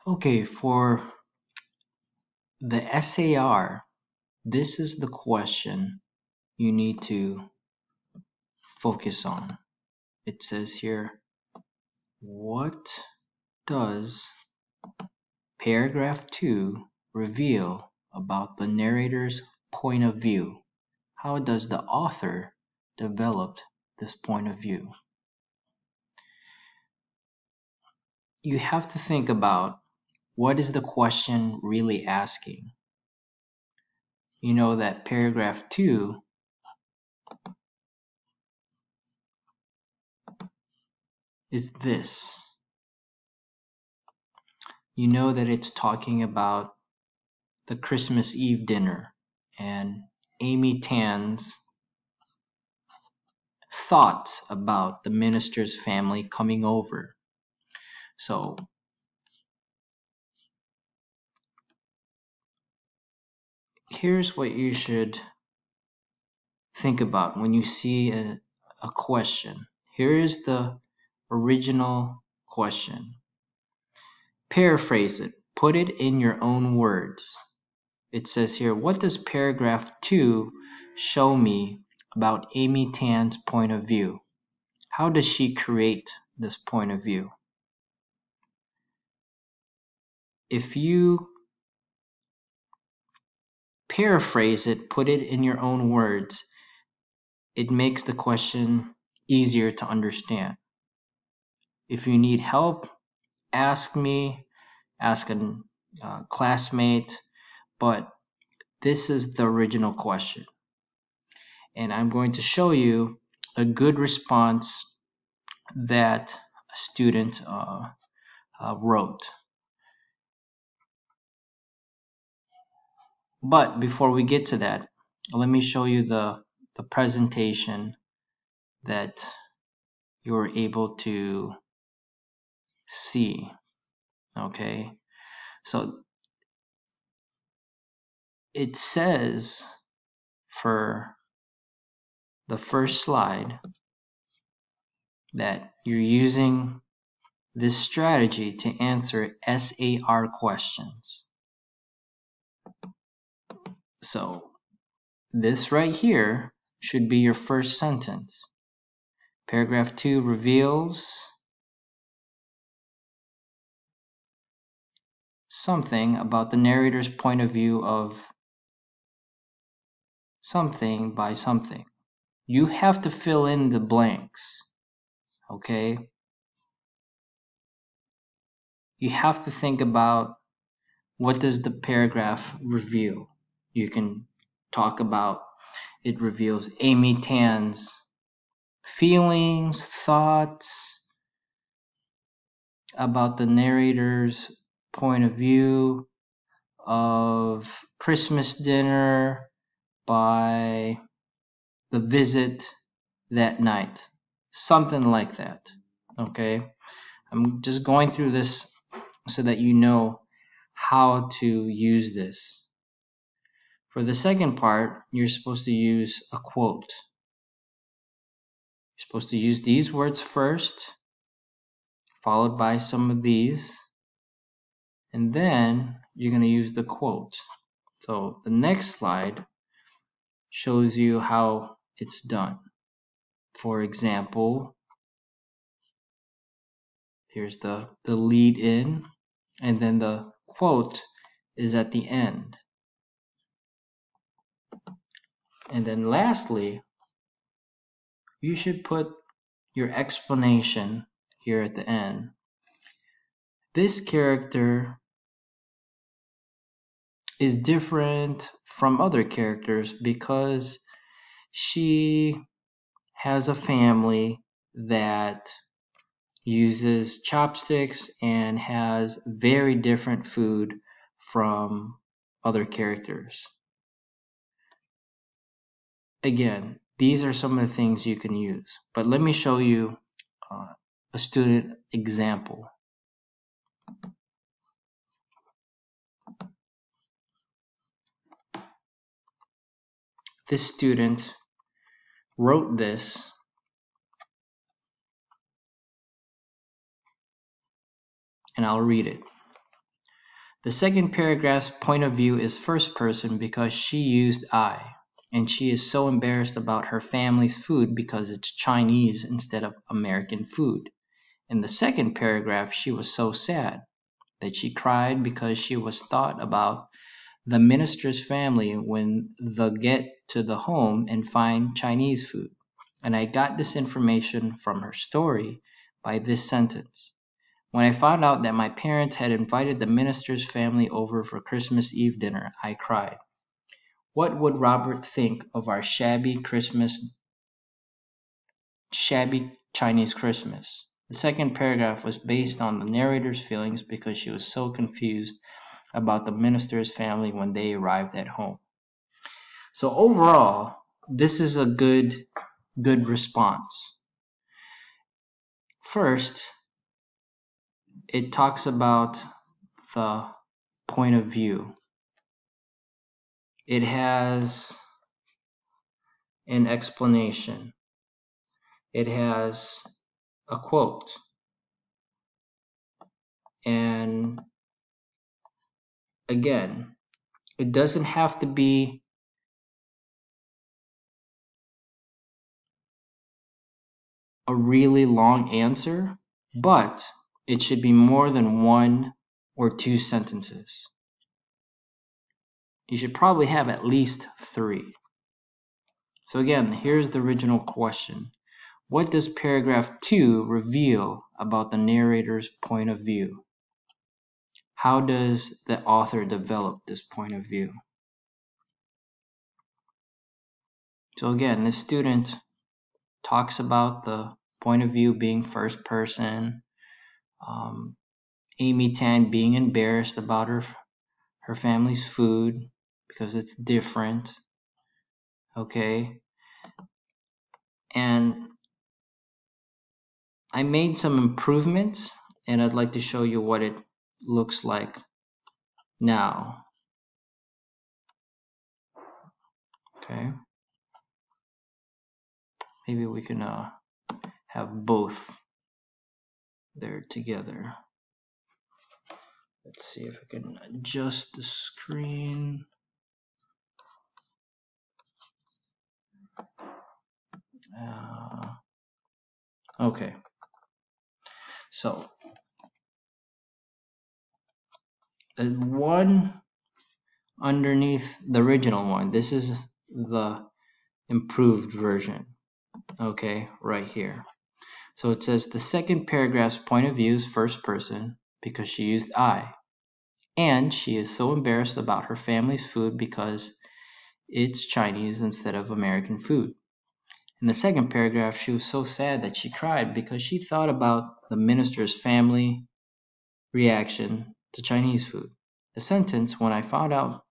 Okay, for the SAR, this is the question you need to focus on. It says here, what does paragraph 2 reveal about the narrator's point of view? How does the author develop this point of view? You have to think about, what is the question really asking? You know that paragraph 2 is this. You know that it's talking about the Christmas Eve dinner and Amy Tan's thoughts about the minister's family coming over. So here's what you should think about when you see a question. Here is the original question. Paraphrase it. Put it in your own words. It says here, what does paragraph 2 show me about Amy Tan's point of view? How does she create this point of view? If you paraphrase it, put it in your own words, it makes the question easier to understand. If you need help, ask me, ask a classmate, but this is the original question. And I'm going to show you a good response that a student wrote. But before we get to that, let me show you the presentation that you were able to see. Okay, so it says for the first slide that you're using this strategy to answer SAR questions. So this right here should be your first sentence. Paragraph 2 reveals something about the narrator's point of view of something by something. You have to fill in the blanks, okay? You have to think about, what does the paragraph reveal? You can talk about, it reveals Amy Tan's feelings, thoughts about the narrator's point of view of Christmas dinner by the visit that night. Something like that, okay? I'm just going through this so that you know how to use this. For the second part, you're supposed to use a quote. You're supposed to use these words first, followed by some of these, and then you're going to use the quote. So the next slide shows you how it's done. For example, here's the lead in, and then the quote is at the end. And then lastly, you should put your explanation here at the end. This character is different from other characters because she has a family that uses chopsticks and has very different food from other characters. Again, these are some of the things you can use, but let me show you a student example. This student wrote this and I'll read it. The second paragraph's point of view is first person because she used I, and she is so embarrassed about her family's food because it's Chinese instead of American food. In the second paragraph, she was so sad that she cried because she was thought about the minister's family when they get to the home and find Chinese food. And I got this information from her story by this sentence. When I found out that my parents had invited the minister's family over for Christmas Eve dinner, I cried. What would Robert think of our shabby Chinese Christmas? The second paragraph was based on the narrator's feelings because she was so confused about the minister's family when they arrived at home. So overall, this is a good response. First, it talks about the point of view. It has an explanation. It has a quote. And again, it doesn't have to be a really long answer, but it should be more than 1 or 2 sentences. You should probably have at least 3. So again, here's the original question. What does paragraph 2 reveal about the narrator's point of view? How does the author develop this point of view? So again, the student talks about the point of view being first person, Amy Tan being embarrassed about her family's food because it's different, okay? And I made some improvements, and I'd like to show you what it looks like now, okay? Maybe we can have both there together. Let's see if I can adjust the screen. Okay, so the one underneath the original one, this is the improved version, okay, right here. So it says the second paragraph's point of view is first person because she used I, and she is so embarrassed about her family's food because it's Chinese instead of American food. In the second paragraph, she was so sad that she cried because she thought about the minister's family reaction to Chinese food. The sentence, when I found out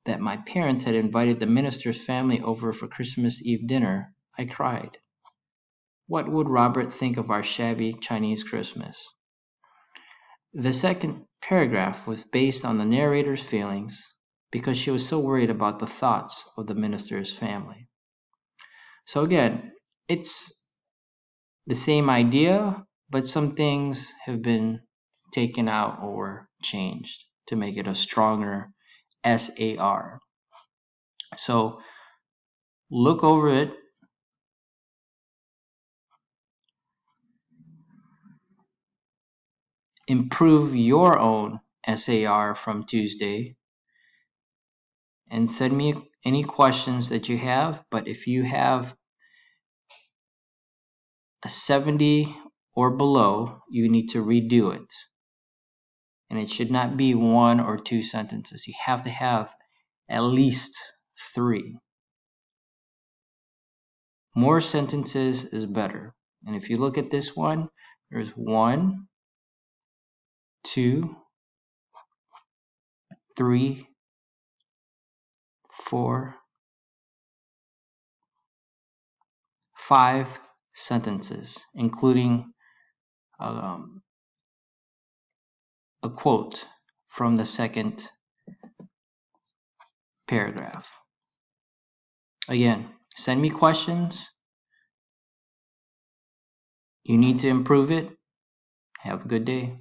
that my parents had invited the minister's family over for Christmas Eve dinner, I cried. What would Robert think of our shabby Chinese Christmas? The second paragraph was based on the narrator's feelings because she was so worried about the thoughts of the minister's family. So again, it's the same idea, but some things have been taken out or changed to make it a stronger SAR. So look over it. Improve your own SAR from Tuesday and send me any questions that you have. But if you have a 70 or below, you need to redo it. And it should not be 1 or 2 sentences. You have to have at least 3. More sentences is better. And if you look at this one, there's 1, 2, 3, 4, 5 sentences, including a quote from the second paragraph. Again, send me questions. You need to improve it. Have a good day.